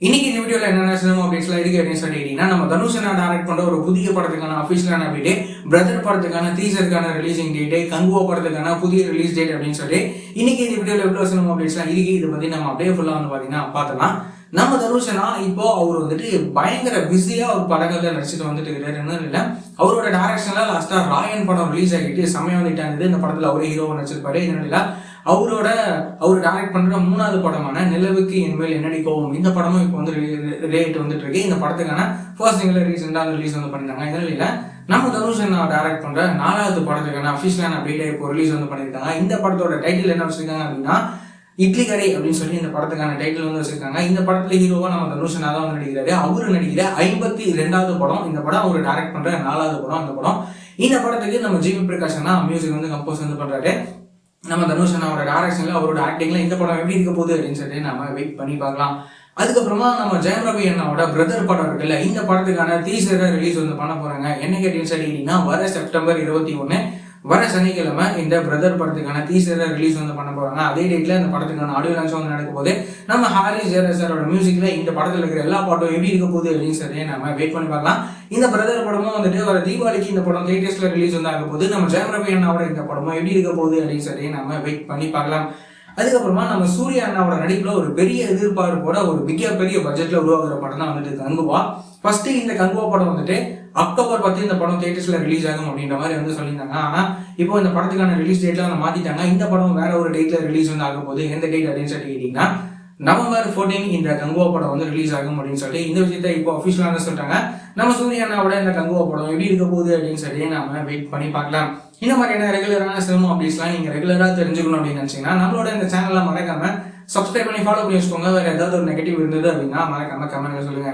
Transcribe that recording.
இன்னைக்கு இந்த வீடியோல என்னென்ன சினிமா அப்டேட்ஸ்லாம் இருக்கு அப்படின்னு சொல்லிட்டீங்கன்னா, நம்ம தனுஷ் டைரக்ட் பண்ற ஒரு புதிய படத்துக்கான அஃபிஷியலான அப்டேட், பிரதர் படத்துக்கான டீசருக்கான ரிலீசிங் டேட், கங்குவா படத்துக்கான புதிய ரிலீஸ் டேட் அப்படின்னு சொல்லி இன்னைக்கு இந்த வீடியோல எவ்வளவு சினிமா அப்டேட்ஸ்லாம் இருக்கு இதை பத்தி நம்ம அப்படியே ஃபுல்லா வந்து பாத்தீங்கன்னா பார்த்தலாம். நம்ம தனுஷனா இப்போ அவர் வந்துட்டு பயங்கர பிஸியா ஒரு படங்கள்ல நடிச்சுட்டு வந்துட்டு இருக்காரு. இல்ல அவரோட டைரக்ஷன்ல லாஸ்டா ராயன் படம் ரிலீஸ் ஆகிட்டு செமையா வந்துட்டு இருந்தது. இந்த படத்துல அவரே ஹீரோவா நடிச்சிருப்பாரு. இதனால அவர் டைரக்ட் பண்ற 3வது படமான நிலவுக்கு என்மேல் என்னடி கோவம், இந்த படமும் இப்போ வந்து ரேட் வந்துட்டு இருக்கு. இந்த படத்துக்கான ஃபர்ஸ்ட் சிங்கிள் ரீசெண்டா ரிலீஸ் வந்து பண்ணிருந்தாங்க. இதனால நம்ம தனுஷ் டைரக்ட் பண்ற 4வது படத்துக்கான அஃபிஷியலான அப்டேட் இப்போ ரிலீஸ் வந்து பண்ணிருக்காங்க. இந்த படத்தோட டைட்டில் என்ன வச்சிருக்காங்க அப்படின்னா இட்லி கடை அப்படின்னு சொல்லி இந்த படத்துக்கான டைட்டில் வந்து வச்சிருக்காங்க. இந்த படத்துல ஹீரோவா நம்ம தனுஷ் தான் வந்து நடிக்கிறாரு. அவரு நடிக்கிற 52வது படம் இந்த படம். அவரு டைரக்ட் பண்ற 4வது படம் இந்த படம். இந்த படத்துக்கு நம்ம ஜிவி பிரகாஷ் தான் மியூசிக் வந்து கம்போஸ் வந்து பண்றாரு. நம்ம தனுஷ் அவரோட டைரக்ஷன்ல அவரோட ஆக்டிங்ல இந்த படம் எப்படி இருக்க போகுது அப்படின்னு சொல்லிட்டு நம்ம வெயிட் பண்ணி பார்க்கலாம். அதுக்கப்புறமா நம்ம ஜெயம் ரவி அண்ணாவோட பிரதர் படம் இருக்குல்ல, இந்த படத்துக்கான டீசரை ரிலீஸ் வந்து பண்ண போறாங்க. என்ன கேட்டீங்கன்னு சொல்லிட்டீங்கன்னா, வர செப்டம்பர் 21 வர சனிக்கிழமை இந்த பிரதர் படத்துக்கான டீசரை ரிலீஸ் வந்து பண்ண போறாங்க. அதே டேட்ல இந்த படத்துக்கான ஆடியோ லான்ச் வந்து நடக்கும் போது நம்ம ஹாரிஸ் ஜெயராஜரோட மியூசிக்ல இந்த படத்துல இருக்கிற எல்லா பாட்டும் எப்படி இருக்க போகுது அப்படின்னு சொல்லி நம்ம வெயிட் பண்ணி பார்க்கலாம். இந்த பிரதர் படமும் வந்துட்டு வர தீபாவளிக்கு இந்த படம் தியேட்டர்ஸ்ல ரிலீஸ் வந்து ஆக போகுது. நம்ம ஜெயம் ரவி அண்ணாவோட இந்த படமும் எப்படி இருக்க போகுது அப்படின்னு சொல்லி நம்ம வெயிட் பண்ணி பார்க்கலாம். அதுக்கப்புறமா நம்ம சூர்யா அண்ணாவோட நடிப்புல ஒரு பெரிய எதிர்பார்ப்போட ஒரு பெரிய பட்ஜெட்ல உருவாகிற படம் தான் வந்துட்டு கங்குவா. ஃபர்ஸ்ட் இந்த கங்குவா படம் வந்துட்டு அக்டோபர் 10 இந்த படம் தியேட்டர்ஸ்ல ரிலீஸ் ஆகும் அப்படின்ற மாதிரி வந்து சொல்லியிருந்தாங்க. ஆனா இப்போ இந்த படத்துக்கான ரிலீஸ் டேட்ல வந்து மாத்திட்டாங்க. இந்த படம் வேற ஒரு டேட்ல ரிலீஸ் வந்து ஆகும் போது எந்த டேட் அப்படின்னு சொல்லி கேட்டீங்கன்னா நவம்பர் 14 இந்த கங்குவா படம் வந்து ரிலீஸ் ஆகும் அப்படின்னு சொல்லி இந்த விஷயத்த இப்போ அஃபிஷியலாக சொல்லிட்டாங்க. நம்ம சூர்யா அண்ணாவோட இந்த கங்குவா படம் எப்படி இருக்க போகுது அப்படின்னு சொல்லி நாம வெயிட் பண்ணி பார்க்கலாம். இந்த மாதிரியான ரெகுலரான சினிமா அப்டேட்ஸ்லாம் நீங்க ரெகுலரா தெரிஞ்சுக்கணும் அப்படின்னு நினைச்சீங்கன்னா நம்மளோட இந்த சேனலை மறக்காம சப்ஸ்கிரைப் பண்ணி ஃபாலோ பண்ணி வச்சுக்கோங்க. வேற ஏதாவது ஒரு நெகட்டிவ் இருந்தது அப்படின்னா மறக்காம கமெண்ட்ல சொல்லுங்க.